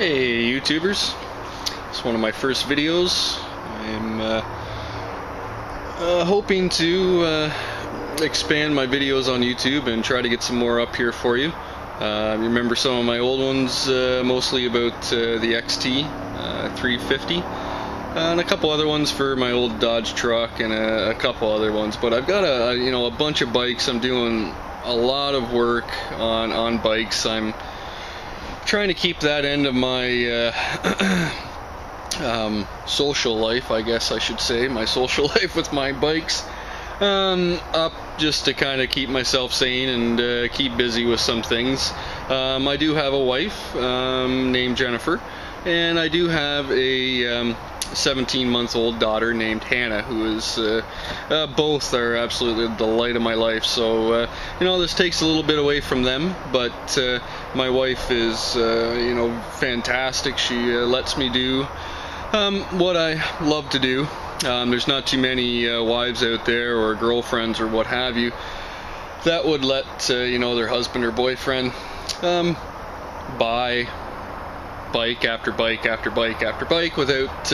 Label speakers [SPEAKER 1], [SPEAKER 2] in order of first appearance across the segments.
[SPEAKER 1] Hey YouTubers, it's one of my first videos. I'm hoping to expand my videos on YouTube and try to get some more up here for you. Remember some of my old ones, mostly about the XT 350 and a couple other ones for my old Dodge truck and a couple other ones, but I've got a bunch of bikes. I'm doing a lot of work on bikes. I'm trying to keep that end of my social life, I guess I should say, my social life with my bikes up, just to kind of keep myself sane and keep busy with some things. I do have a wife named Jennifer, and I do have a 17-month-old daughter named Hannah, who is both are absolutely the light of my life. So this takes a little bit away from them, but my wife is fantastic. She lets me do what I love to do. There's not too many wives out there, or girlfriends or what have you, that would let their husband or boyfriend buy bike after bike after bike after bike without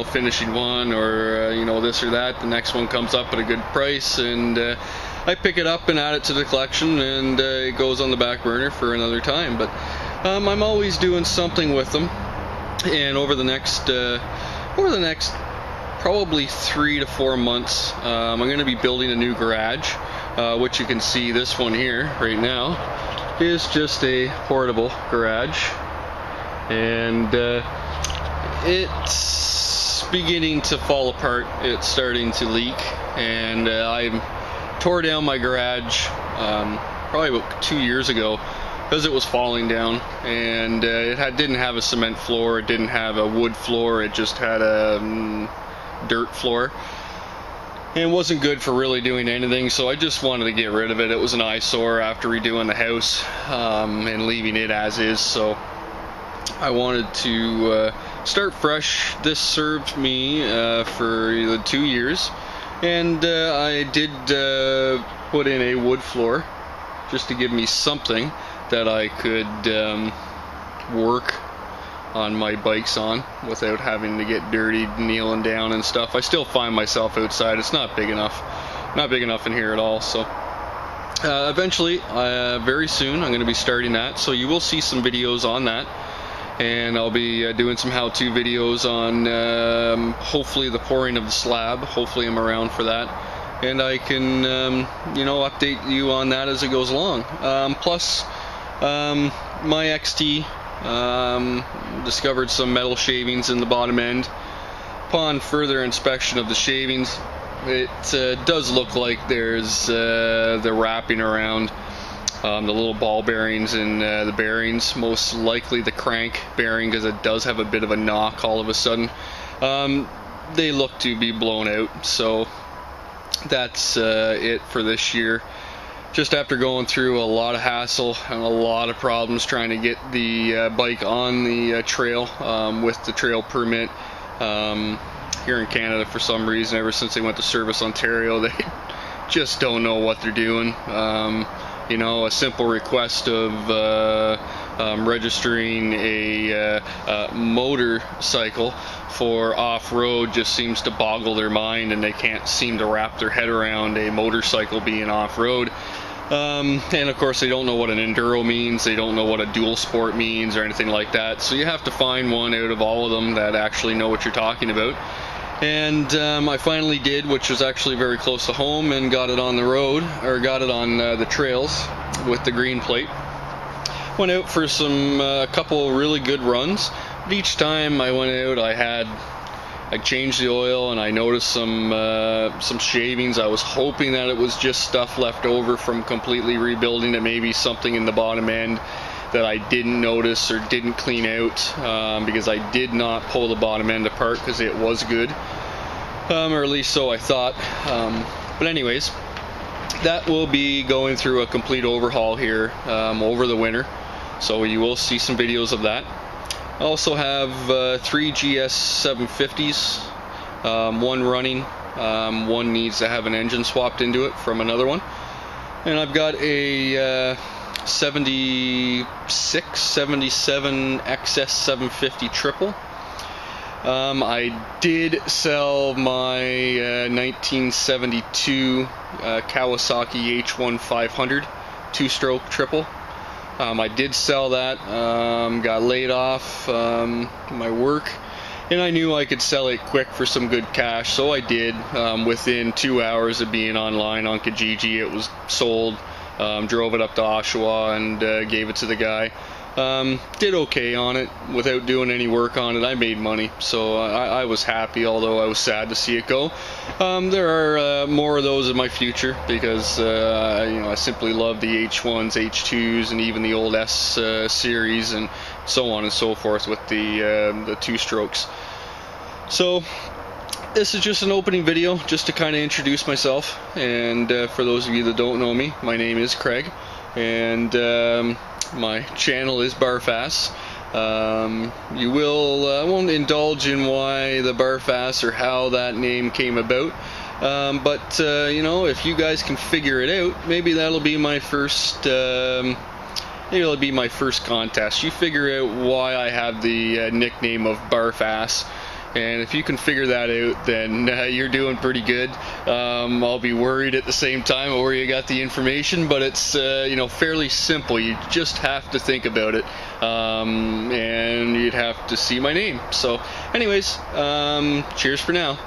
[SPEAKER 1] finishing one, or this or that. The next one comes up at a good price, and I pick it up and add it to the collection, and it goes on the back burner for another time. But I'm always doing something with them, and over the next probably 3 to 4 months, I'm going to be building a new garage, which you can see. This one here right now is just a portable garage, and it's beginning to fall apart. It's starting to leak, and I tore down my garage probably about 2 years ago because it was falling down, and it didn't have a cement floor, it didn't have a wood floor, it just had a dirt floor, and it wasn't good for really doing anything. So I just wanted to get rid of it. It was an eyesore after redoing the house and leaving it as is, so I wanted to start fresh. This served me for the 2 years, and I did put in a wood floor just to give me something that I could work on my bikes on without having to get dirty kneeling down and stuff. I still find myself outside. It's not big enough in here at all. So eventually, very soon, I'm going to be starting that, so you will see some videos on that. And I'll be doing some how-to videos on hopefully the pouring of the slab. Hopefully I'm around for that, and I can update you on that as it goes along. Plus my XT discovered some metal shavings in the bottom end. Upon further inspection of the shavings, it does look like there's the wrapping around the little ball bearings and the bearings, most likely the crank bearing, because it does have a bit of a knock all of a sudden. They look to be blown out, so that's it for this year. Just after going through a lot of hassle and a lot of problems trying to get the bike on the trail with the trail permit here in Canada, for some reason, ever since they went to Service Ontario, they just don't know what they're doing. A simple request of registering a motorcycle for off-road just seems to boggle their mind, and they can't seem to wrap their head around a motorcycle being off-road. And of course they don't know what an enduro means, they don't know what a dual sport means or anything like that, so you have to find one out of all of them that actually know what you're talking about. And I finally did, which was actually very close to home, and got it on the road, or got it on the trails with the green plate. Went out for a couple really good runs, but each time I went out I changed the oil, and I noticed some shavings. I was hoping that it was just stuff left over from completely rebuilding it, maybe something in the bottom end that I didn't notice or didn't clean out, because I did not pull the bottom end apart because it was good, or at least so I thought. But anyways, that will be going through a complete overhaul here over the winter, so you will see some videos of that. I also have 3 GS 750s, one running, one needs to have an engine swapped into it from another one, and I've got a 76, 77 XS 750 triple. I did sell my 1972 Kawasaki H1 500 two-stroke triple. I did sell that, got laid off my work, and I knew I could sell it quick for some good cash, so I did. Within 2 hours of being online on Kijiji, it was sold. Drove it up to Oshawa and gave it to the guy. Did okay on it without doing any work on it. I made money, so I was happy, although I was sad to see it go. There are more of those in my future, because I simply love the H1s, H2s, and even the old S series and so on and so forth with the two strokes. So this is just an opening video just to kind of introduce myself, and for those of you that don't know me, my name is Craig, and my channel is Barfass. You will won't indulge in why the Barfass or how that name came about, but you know, if you guys can figure it out, maybe that'll be my first contest. You figure out why I have the nickname of Barfass, and if you can figure that out, then you're doing pretty good. I'll be worried at the same time where you got the information, but it's fairly simple. You just have to think about it, and you'd have to see my name. So anyways, cheers for now.